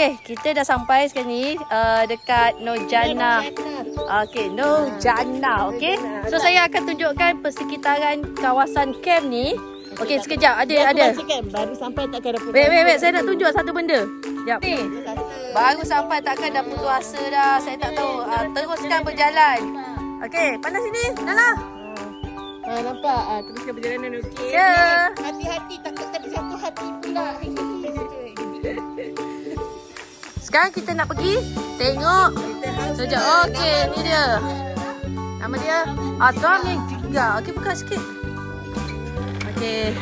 Okay, kita dah sampai sekarang ni dekat Nurjana. Okay, Nurjana. Okay, so saya akan tunjukkan persekitaran kawasan camp ni. Okay, sekejap. Ada. Baru sampai takkan dah putus. Wait. Saya nak tunjuk satu benda. Sekejap. Ni, baru sampai takkan dah putus asa dah. Saya tak tahu. Teruskan berjalan. Okay, pandang sini. Nana. Nampak? Teruskan perjalanan okey. Ya. Hati-hati takut terjatuh hati pula. Sekarang kita nak pergi tengok. Sekejap. Okey, ni dia. Nama dia Adam yang 3. Okey, buka sikit. Okey.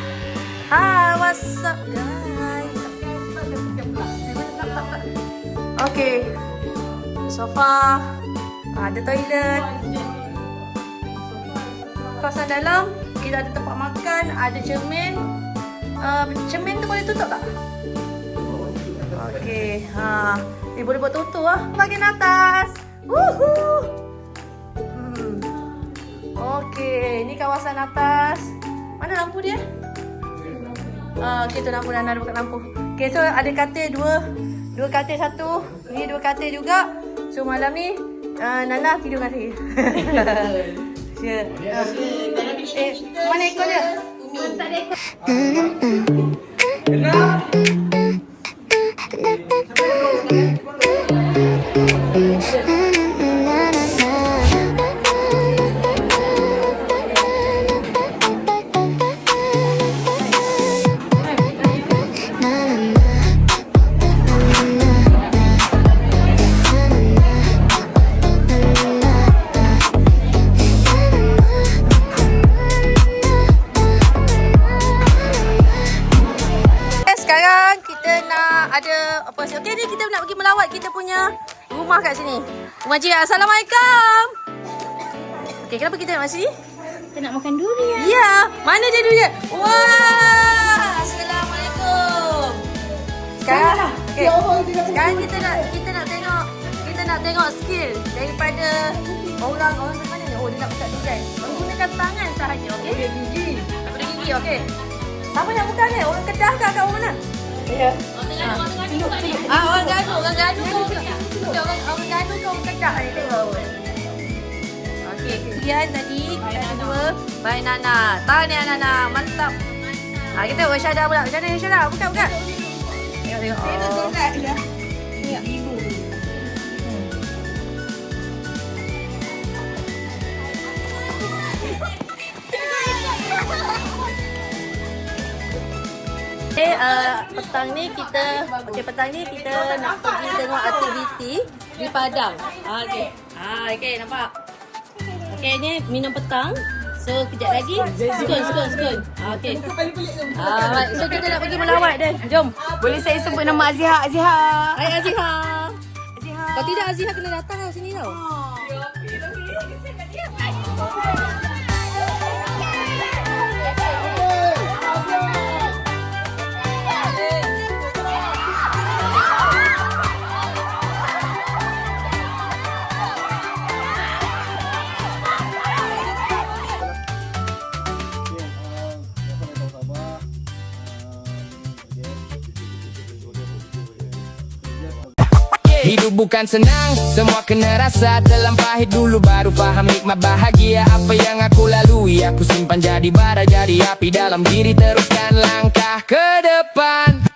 Hi, what's up guys? Okey. Sofa. Ada toilet. Kawasan dalam kita ada tempat makan, ada cermin. Cermin tu boleh tutup tak? Okey. Ni boleh buat tutup ah. Bahagian atas. Woohoo. Okey, ni kawasan atas. Mana lampu dia? Okey, tu lampu Nana ada buka lampu. Okey, so ada katil dua katil satu. Ni 2 katil juga. So malam ni Nana tidur dengan saya. Mana ekor dia? Tak ada ekor. Sekarang kita nak ada apa? Okey, ni kita nak pergi melawat kita punya rumah kat sini. Rumah Cik. Assalamualaikum. Okey, kenapa kita nak masuk sini? Kita nak makan durian. Ya, mana dia durian? Wah! Assalamualaikum. Sekarang, okay. Sekarang kita nak tengok skill daripada orang mana ni? Oh, dia nak buka durian. Menggunakan tangan sahaja, okey? Guna gigi, okey. Siapa yang buka ni? Orang Kedah ke kat orang mana? Ya. Orang Gaduh. Orang Gaduh ke orang Kedah ni tengok. Okey, kemudian tadi kita ada 2 by Nana. Tahniah Nana, mantap. Kita tengok Syada pula. Macam mana Syada? Buka. Tengok. Saya nak solat dah. Ya. Ibu. Petang ni kita nak pergi tengok aktiviti di Padang. Okey, nampak. Okey, ni minum petang. So kejap lagi skun. Okey. Alright, so kita nak pergi melawat dah. Jom. Boleh saya sebut nama Aziha? Hai Aziha. Kalau tidak Aziha kena datang lah sini tau. Hidup bukan senang, semua kena rasa. Dalam pahit dulu baru faham nikmat bahagia. Apa yang aku lalui, aku simpan jadi bara, jadi api dalam diri. Teruskan langkah ke depan.